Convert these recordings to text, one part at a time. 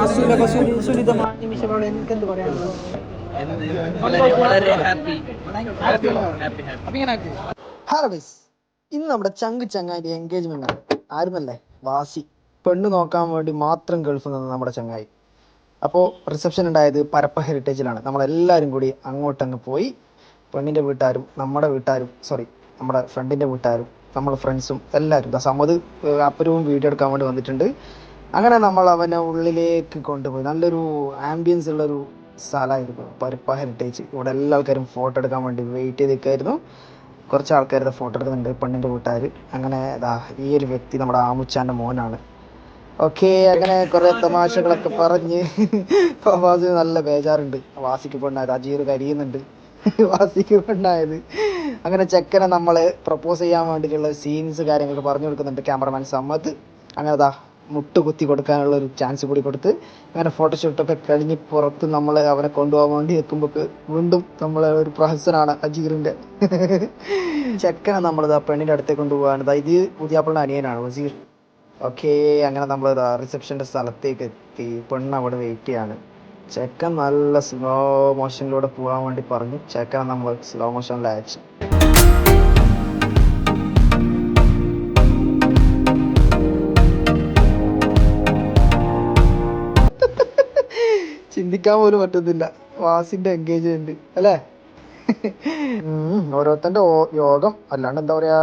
അസുലഭ സുലിതമായ നിമിഷമാണ്. എനിക്ക് എന്ത് പറയാനുള്ളത്? വളരെ ഹാപ്പി. ഹലോ ഗൈസ്, ഇന്ന് നമ്മുടെ ചങ്ങായിന്റെ എൻഗേജ്മെന്റ് ആണ്. ആരുമല്ലേ, വാസി. പെണ്ണ് നോക്കാൻ വേണ്ടി മാത്രം ഗൾഫിൽ നിന്ന് നമ്മുടെ ചങ്ങായി. അപ്പോൾ റിസപ്ഷൻ ഉണ്ടായത് പരപ്പ ഹെറിറ്റേജിലാണ്. നമ്മളെല്ലാവരും കൂടി അങ്ങോട്ടങ്ങ് പോയി. പെണ്ണിൻ്റെ വീട്ടുകാരും നമ്മുടെ ഫ്രണ്ടിൻ്റെ വീട്ടുകാരും നമ്മുടെ ഫ്രണ്ട്സും എല്ലാവരും സമത് അപ്പുറവും വീഡിയോ എടുക്കാൻ വേണ്ടി വന്നിട്ടുണ്ട്. അങ്ങനെ നമ്മൾ അവനെ ഉള്ളിലേക്ക് കൊണ്ടുപോയി. നല്ലൊരു ആംബിയൻസ് ഉള്ളൊരു സ്ഥലമായിരുന്നു പരപ്പ ഹെറിറ്റേജ്. ഇവിടെ എല്ലാ ആൾക്കാരും ഫോട്ടോ എടുക്കാൻ വേണ്ടി വെയിറ്റ് ചെയ്ത് നിൽക്കുമായിരുന്നു. കുറച്ച് ആൾക്കാർ ഫോട്ടോ എടുക്കുന്നുണ്ട്, പെണ്ണിൻ്റെ വീട്ടുകാർ. അങ്ങനെ ഈ ഒരു വ്യക്തി നമ്മുടെ ആമുച്ചാൻ്റെ മോനാണ്. ഓക്കെ, അങ്ങനെ കുറേ തമാശകളൊക്കെ പറഞ്ഞ് ഫവാസിന് നല്ല ബേജാറുണ്ട്. വാസിക്ക് പെണ്ണായത്, അജീർ കരിയുന്നുണ്ട് വാസിക്ക് പെണ്ണായത്. അങ്ങനെ ചെക്കനെ നമ്മൾ പ്രപ്പോസ് ചെയ്യാൻ വേണ്ടിയിട്ടുള്ള സീൻസ് കാര്യങ്ങളൊക്കെ പറഞ്ഞു കൊടുക്കുന്നുണ്ട് ക്യാമറമാൻ സമ്മത്. അങ്ങനെ മുട്ടുകുത്തി കൊടുക്കാനുള്ള ഒരു ചാൻസ് കൂടി കൊടുത്ത് അങ്ങനെ ഫോട്ടോഷൂട്ടൊക്കെ കഴിഞ്ഞ് പുറത്ത് നമ്മൾ അവനെ കൊണ്ടുപോകാൻ വേണ്ടി എത്തുമ്പോൾ വീണ്ടും നമ്മളെ ഒരു പ്രഹസനാണ് അജീറിൻ്റെ. ചെക്കനെ നമ്മളിതാ പെണ്ണിൻ്റെ അടുത്തേക്ക് കൊണ്ടുപോകാണ്. ഇത് പുതിയാപ്പിളിൻ്റെ അനിയനാണ് വസീർ. ഓക്കെ, അങ്ങനെ നമ്മൾ റിസപ്ഷൻ്റെ സ്ഥലത്തേക്ക് എത്തി. പെണ്ണ് അവിടെ വെയിറ്റ് ചെയ്യാണ്. ചെക്കൻ നല്ല സ്ലോ മോഷനിലൂടെ പോകാൻ വേണ്ടി പറഞ്ഞു. ചെക്കനെ നമ്മൾ സ്ലോ മോഷനിൽ അയച്ചു. ചിന്തിക്കാൻ പോലും പറ്റുന്നില്ല, വാസിന്റെ എൻഗേജ്മെന്റ് അല്ലേ? ഓരോരുത്തൻ്റെ യോഗം, അല്ലാണ്ട് എന്താ പറയാ.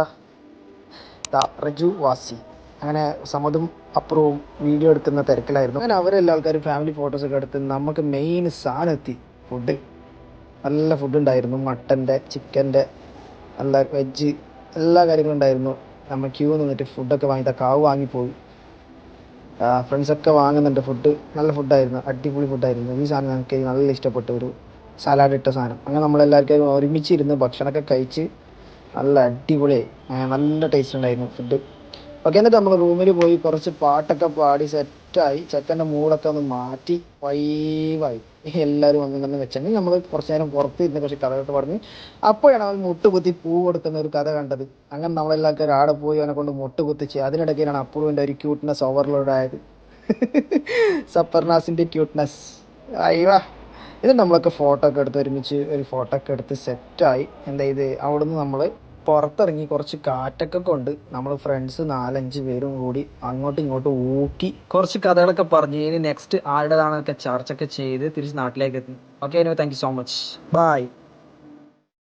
റജു വാസി അങ്ങനെ സമതും അപ്പുറവും വീഡിയോ എടുക്കുന്ന തിരക്കിലായിരുന്നു. അങ്ങനെ അവരെല്ലാ ആൾക്കാരും ഫാമിലി ഫോട്ടോസൊക്കെ എടുത്ത് നമുക്ക് മെയിൻ സാധനം എത്തി. ഫുഡ്, നല്ല ഫുഡ് ഉണ്ടായിരുന്നു. മട്ടൻ്റെ, ചിക്കൻ്റെ, നല്ല വെജ്, എല്ലാ കാര്യങ്ങളും ഉണ്ടായിരുന്നു. നമ്മൾ ക്യൂ നിന്നിട്ട് ഫുഡൊക്കെ വാങ്ങി കാവ് വാങ്ങിപ്പോയി. ഫ്രണ്ട്സൊക്കെ വാങ്ങുന്നുണ്ട് ഫുഡ്. നല്ല ഫുഡായിരുന്നു, അടിപൊളി ഫുഡായിരുന്നു. ഈ സാധനം എനിക്ക് നല്ല ഇഷ്ടപ്പെട്ട ഒരു സലാഡ് ഇട്ട സാധനം. അങ്ങനെ നമ്മളെല്ലാവർക്കും ഒരുമിച്ചിരുന്ന് ഭക്ഷണമൊക്കെ കഴിച്ച് നല്ല അടിപൊളിയായി. നല്ല ടേസ്റ്റ് ഉണ്ടായിരുന്നു ഫുഡ്. ഓക്കെ, എന്നിട്ട് നമ്മൾ റൂമിൽ പോയി കുറച്ച് പാട്ടൊക്കെ പാടി സെറ്റായി. ചെക്കൻ്റെ മൂടൊക്കെ ഒന്ന് മാറ്റി വൈവായി. എല്ലാവരും വന്നു വെച്ചെങ്കിൽ നമ്മൾ കുറച്ച് നേരം പുറത്ത് ഇരുന്ന് കുറച്ച് കഥകളൊക്കെ പറഞ്ഞ് അപ്പോഴാണ് അവൻ മുട്ടുകുത്തി പൂ കൊടുക്കുന്ന ഒരു കഥ കണ്ടത്. അങ്ങനെ നമ്മളെല്ലാവർക്കും ആടെ പോയി അവനെ കൊണ്ട് മുട്ടുകുത്തിച്ച്. അതിനിടയ്ക്കാണ് അപ്പുറവിൻ്റെ ഒരു ക്യൂട്ട്നെസ് ഓവർലോഡ് ആയത്. സപ്പർനാസിൻ്റെ ക്യൂട്ട്നെസ് അയ്യോ. ഇത് നമ്മളൊക്കെ ഫോട്ടോ ഒക്കെ എടുത്ത് ഒരുമിച്ച് ഒരു ഫോട്ടോ ഒക്കെ എടുത്ത് സെറ്റായി. എന്താ ഇത്, അവിടുന്ന് നമ്മൾ പുറത്തിറങ്ങി കുറച്ച് കാറ്റൊക്കെ കൊണ്ട് നമ്മൾ ഫ്രണ്ട്സ് 4-5 പേരും കൂടി അങ്ങോട്ടും ഇങ്ങോട്ടും ഊക്കി കുറച്ച് കഥകളൊക്കെ പറഞ്ഞ് ഇനി നെക്സ്റ്റ് ആരുടേതാണൊക്കെ ചർച്ചയൊക്കെ ചെയ്ത് തിരിച്ച് നാട്ടിലേക്ക് എത്തി. Okay, thank you so much, by.